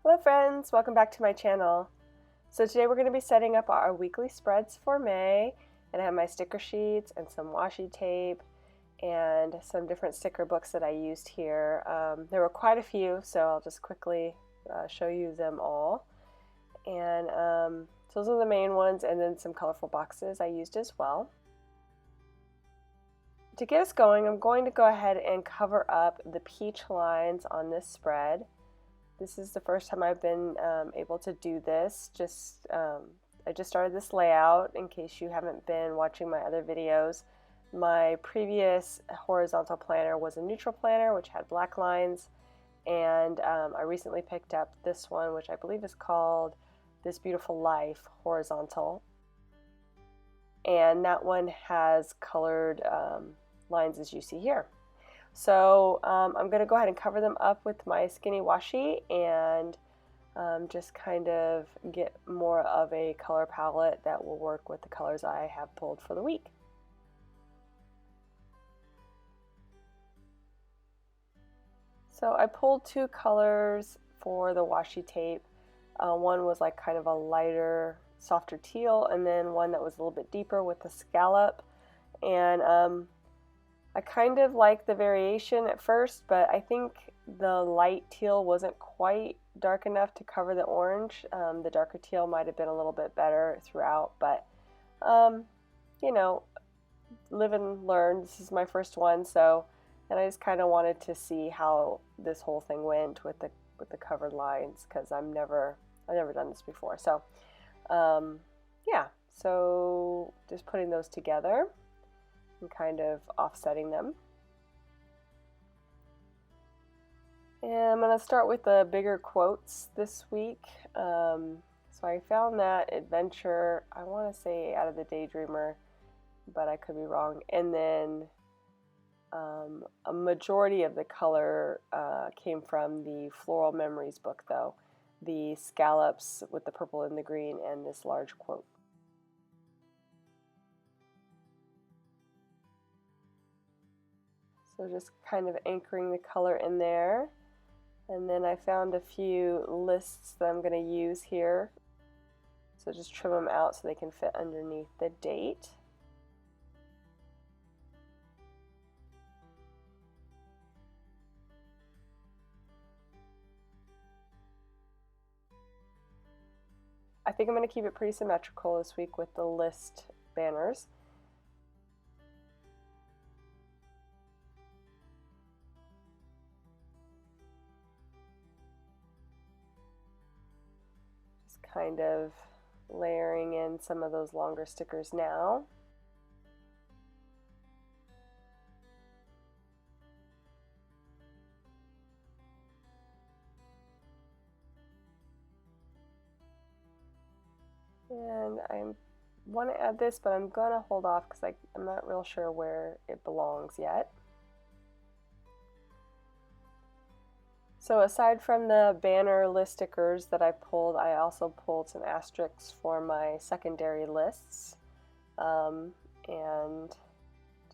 Hello friends, welcome back to my channel. So today we're going to be setting up our weekly spreads for May, and I have my sticker sheets and some washi tape and some different sticker books that I used here. There were quite a few, so I'll just quickly show you them all. And so those are the main ones, and then some colorful boxes I used as well. To get us going, I'm going to go ahead and cover up the peach lines on this spread. This is the first time I've been able to do this. I just started this layout in case you haven't been watching my other videos. My previous horizontal planner was a neutral planner which had black lines, and I recently picked up this one, which I believe is called This Beautiful Life Horizontal, and that one has colored lines as you see here. So I'm going to go ahead and cover them up with my skinny washi and just kind of get more of a color palette that will work with the colors I have pulled for the week. So I pulled two colors for the washi tape. One was like kind of a lighter, softer teal, and then one that was a little bit deeper with a scallop. And I kind of liked the variation at first, but I think the light teal wasn't quite dark enough to cover the orange. The darker teal might have been a little bit better throughout, but you know, live and learn. This is my first one, and I just kind of wanted to see how this whole thing went with the covered lines, because I've never done this before. So yeah, so just putting those together and kind of offsetting them. And I'm going to start with the bigger quotes this week. So I found that Adventure, I want to say Out of the Daydreamer, but I could be wrong. And then a majority of the color came from the Floral Memories book, though. The scallops with the purple and the green, and this large quote. So just kind of anchoring the color in there. And then I found a few lists that I'm going to use here. So just trim them out so they can fit underneath the date. I think I'm going to keep it pretty symmetrical this week with the list banners. Kind of layering in some of those longer stickers now. And I want to add this, but I'm going to hold off because I'm not real sure where it belongs yet. So aside from the banner list stickers that I pulled, I also pulled some asterisks for my secondary lists and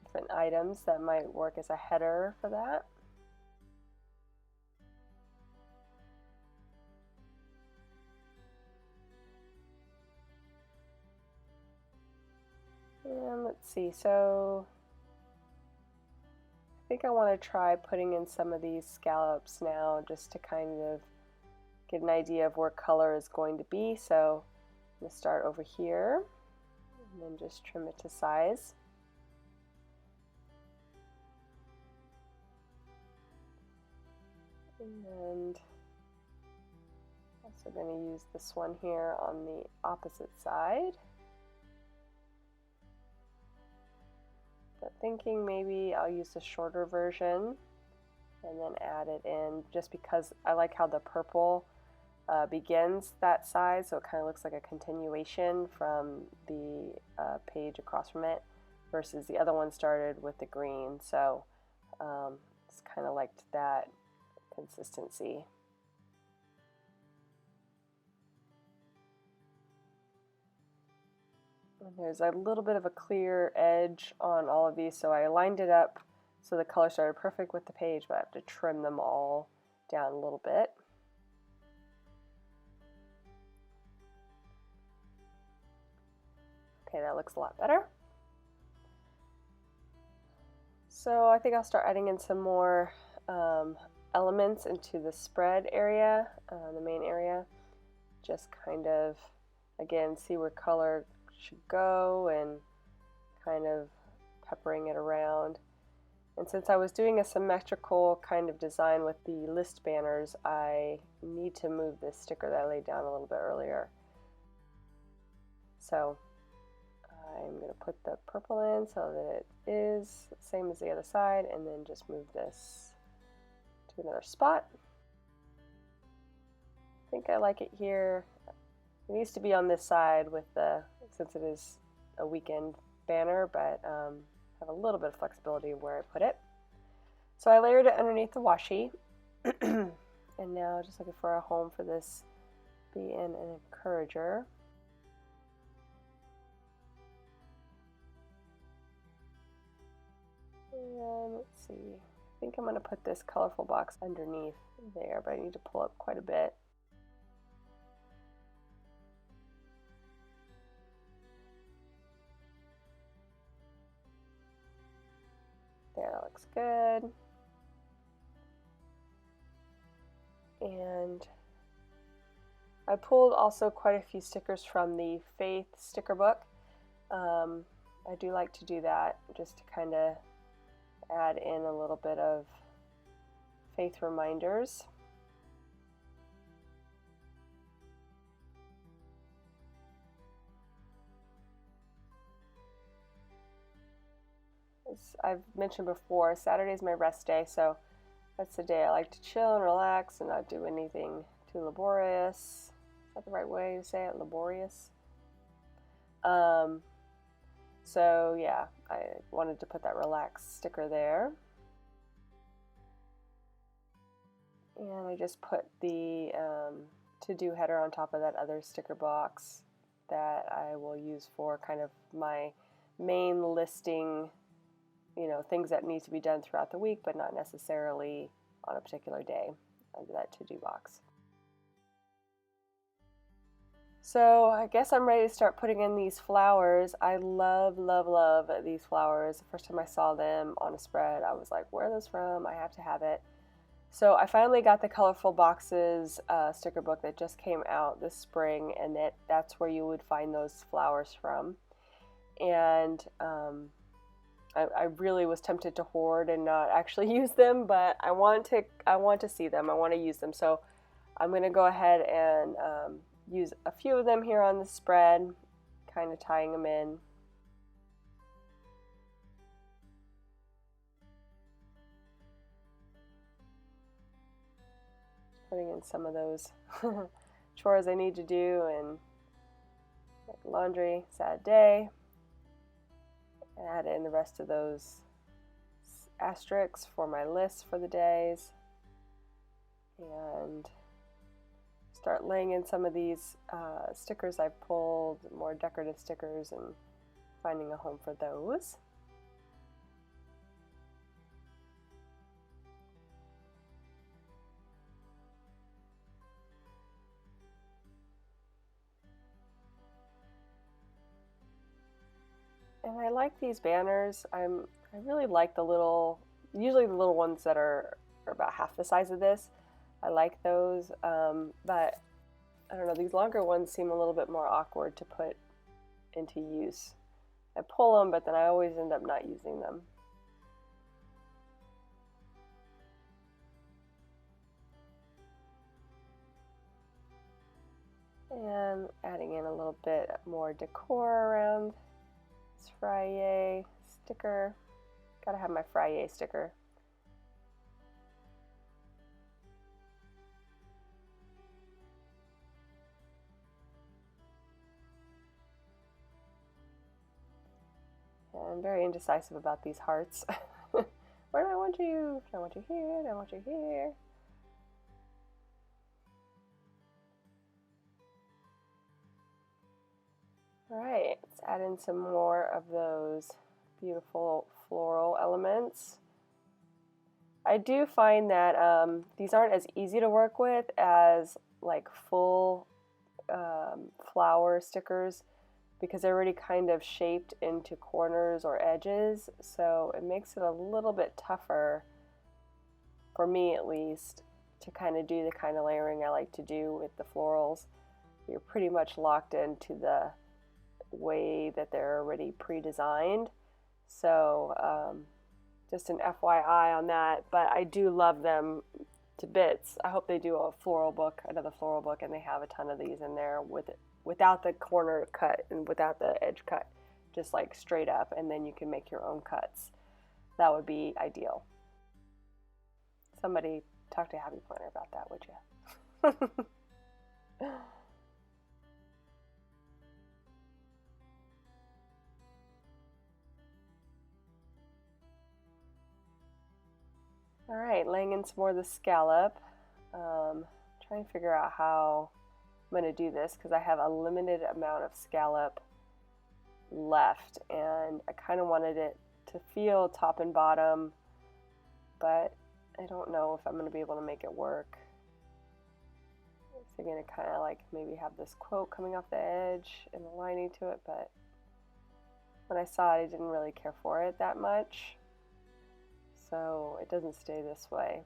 different items that might work as a header for that. And let's see, so I think I want to try putting in some of these scallops now just to kind of get an idea of where color is going to be. So I'm going to start over here and then just trim it to size. And also going to use this one here on the opposite side. But thinking maybe I'll use the shorter version and then add it in, just because I like how the purple begins that side, so it kind of looks like a continuation from the page across from it, versus the other one started with the green. So just kind of liked that consistency. And there's a little bit of a clear edge on all of these, so I lined it up so the color started perfect with the page, but I have to trim them all down a little bit. Okay, that looks a lot better. So I think I'll start adding in some more elements into the spread area, the main area. Just kind of, again, see where color should go and kind of peppering it around. And since I was doing a symmetrical kind of design with the list banners, I need to move this sticker that I laid down a little bit earlier. So I'm going to put the purple in so that it is the same as the other side, and then just move this to another spot. I think I like it here. It needs to be on this side with the, since it is a weekend banner, but have a little bit of flexibility where I put it. So I layered it underneath the washi, and now just looking for a home for this be in an encourager. And let's see, I think I'm going to put this colorful box underneath there, but I need to pull up quite a bit. There, that looks good. And I pulled also quite a few stickers from the Faith sticker book. I do like to do that just to kind of add in a little bit of faith reminders. As I've mentioned before, Saturday is my rest day, so that's the day I like to chill and relax and not do anything too laborious. Is that the right way to say it? Laborious? So yeah, I wanted to put that relaxed sticker there. And I just put the to-do header on top of that other sticker box that I will use for kind of my main listing, you know, things that need to be done throughout the week, but not necessarily on a particular day under that to-do box. So I guess I'm ready to start putting in these flowers. I love, love, love these flowers. The first time I saw them on a spread, I was like, where are those from? I have to have it. So I finally got the Colorful Boxes sticker book that just came out this spring, and that's where you would find those flowers from. And I really was tempted to hoard and not actually use them, but I want to see them. I want to use them. So I'm going to go ahead and use a few of them here on the spread, kind of tying them in. Putting in some of those chores I need to do, and like laundry, sad day. Add in the rest of those asterisks for my list for the days, and start laying in some of these stickers I've pulled, more decorative stickers, and finding a home for those. And I like these banners. I really like the little, usually the little ones that are about half the size of this. I like those, but I don't know, these longer ones seem a little bit more awkward to put into use. I pull them, but then I always end up not using them. And adding in a little bit more decor around this Friday sticker. Gotta have my Friday sticker. I'm very indecisive about these hearts. Where do I want you? Do I want you here? Do I want you here? Alright, let's add in some more of those beautiful floral elements. I do find that these aren't as easy to work with as like full flower stickers, because they're already kind of shaped into corners or edges, so it makes it a little bit tougher, for me at least, to kind of do the kind of layering I like to do with the florals. You're pretty much locked into the way that they're already pre-designed. So just an FYI on that, but I do love them to bits. I hope they do a floral book, another floral book, and they have a ton of these in there with it, without the corner cut and without the edge cut, just like straight up, and then you can make your own cuts. That would be ideal. Somebody talk to Happy Planner about that, would you? All right, laying in some more of the scallop. Trying to figure out how I'm going to do this because I have a limited amount of scallop left, and I kind of wanted it to feel top and bottom, but I don't know if I'm going to be able to make it work. So I'm going to kind of like maybe have this quote coming off the edge and a lining to it, but when I saw it, I didn't really care for it that much. So it doesn't stay this way.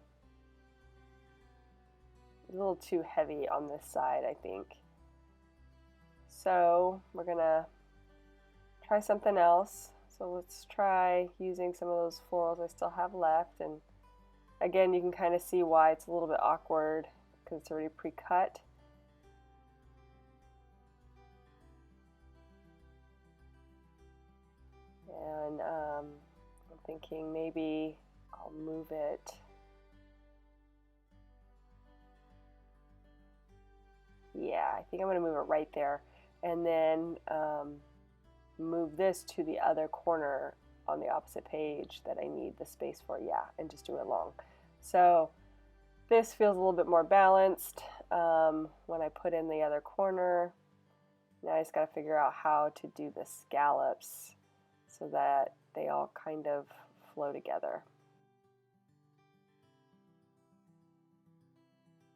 It's a little too heavy on this side, I think. So we're gonna try something else. So let's try using some of those florals I still have left. And again, you can kind of see why it's a little bit awkward because it's already pre-cut. And I'm thinking maybe I'll move it. Yeah, I think I'm going to move it right there, and then move this to the other corner on the opposite page that I need the space for. Yeah, and just do it long. So this feels a little bit more balanced when I put in the other corner. Now I just got to figure out how to do the scallops so that they all kind of flow together.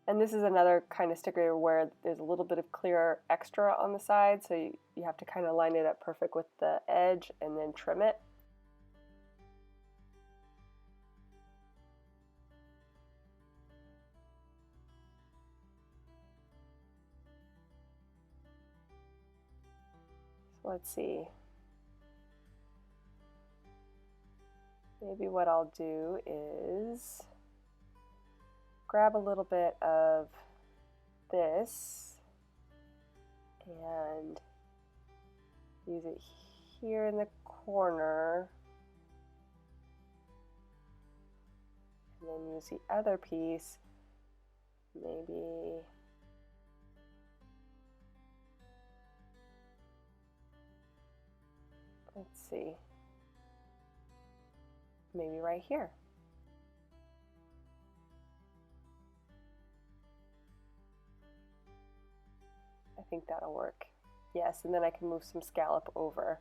And this is another kind of sticker where there's a little bit of clear extra on the side, so you have to kind of line it up perfect with the edge and then trim it. So let's see. Maybe what I'll do is grab a little bit of this and use it here in the corner, and then use the other piece, maybe let's see, maybe right here. I think that'll work. Yes, and then I can move some scallop over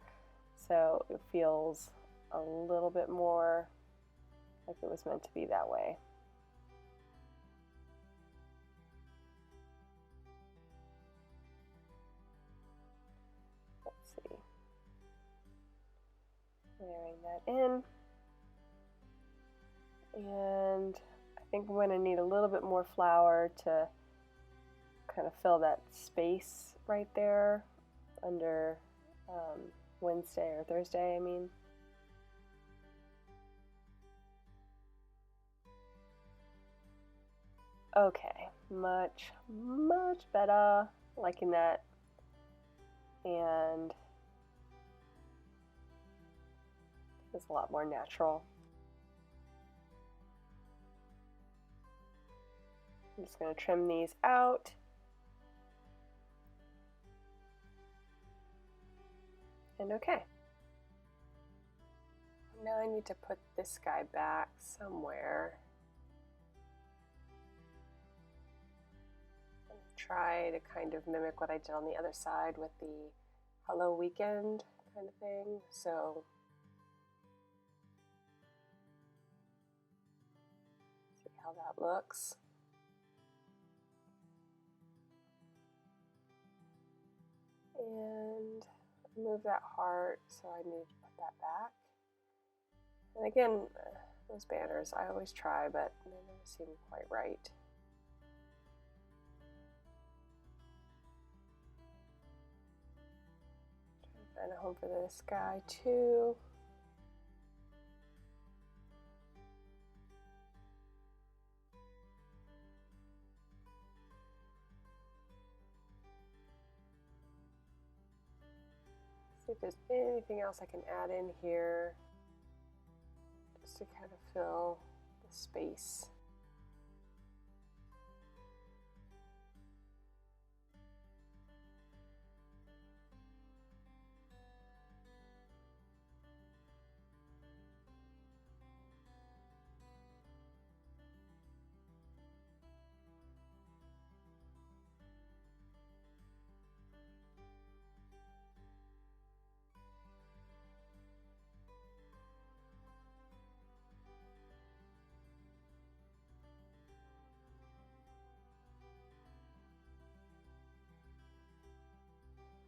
so it feels a little bit more like it was meant to be that way. Let's see. Layering that in. And I think I'm going to need a little bit more flour to kind of fill that space right there under Wednesday or Thursday, I mean. Okay, much better, liking that. And it's a lot more natural. I'm just going to trim these out. And okay. Now I need to put this guy back somewhere. And try to kind of mimic what I did on the other side with the Hello Weekend kind of thing. So see how that looks. And Move that heart, so I need to put that back. And again, those banners, I always try, but they never seem quite right. Trying to find a home for this guy too. See if there's anything else I can add in here just to kind of fill the space.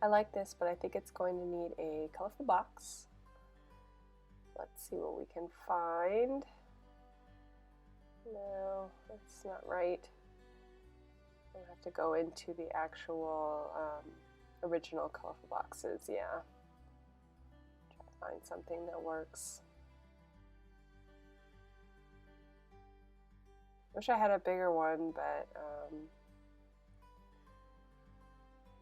I like this, but I think it's going to need a colorful box. Let's see what we can find. No, that's not right. I'll have to go into the actual original colorful boxes, yeah. Try to find something that works. Wish I had a bigger one, but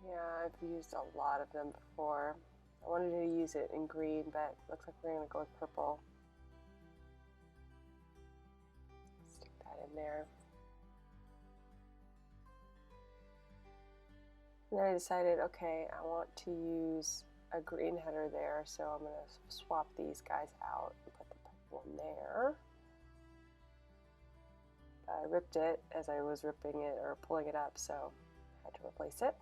yeah, I've used a lot of them before. I wanted to use it in green, but looks like we're going to go with purple. Stick that in there. And then I decided, okay, I want to use a green header there, so I'm going to swap these guys out and put the purple one there. I ripped it as I was ripping it or pulling it up, so I had to replace it.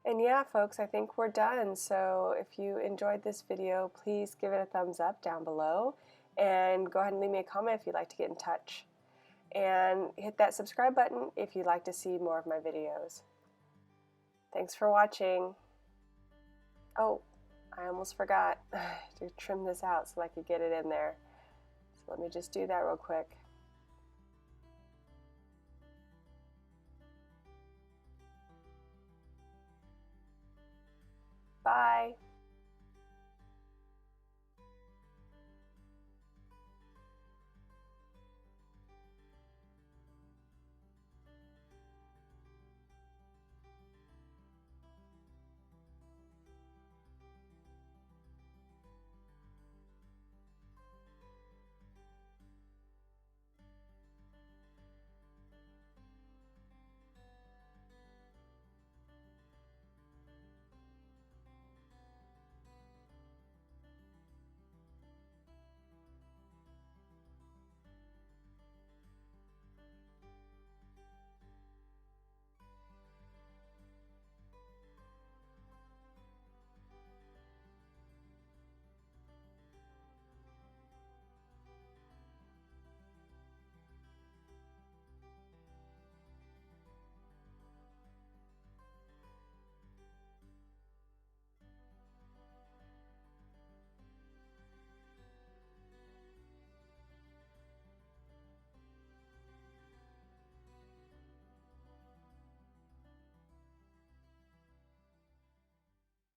And yeah, folks, I think we're done. So if you enjoyed this video, please give it a thumbs up down below and go ahead and leave me a comment if you'd like to get in touch. And hit that subscribe button if you'd like to see more of my videos. Thanks for watching. Oh, I almost forgot to trim this out so I could get it in there. So let me just do that real quick.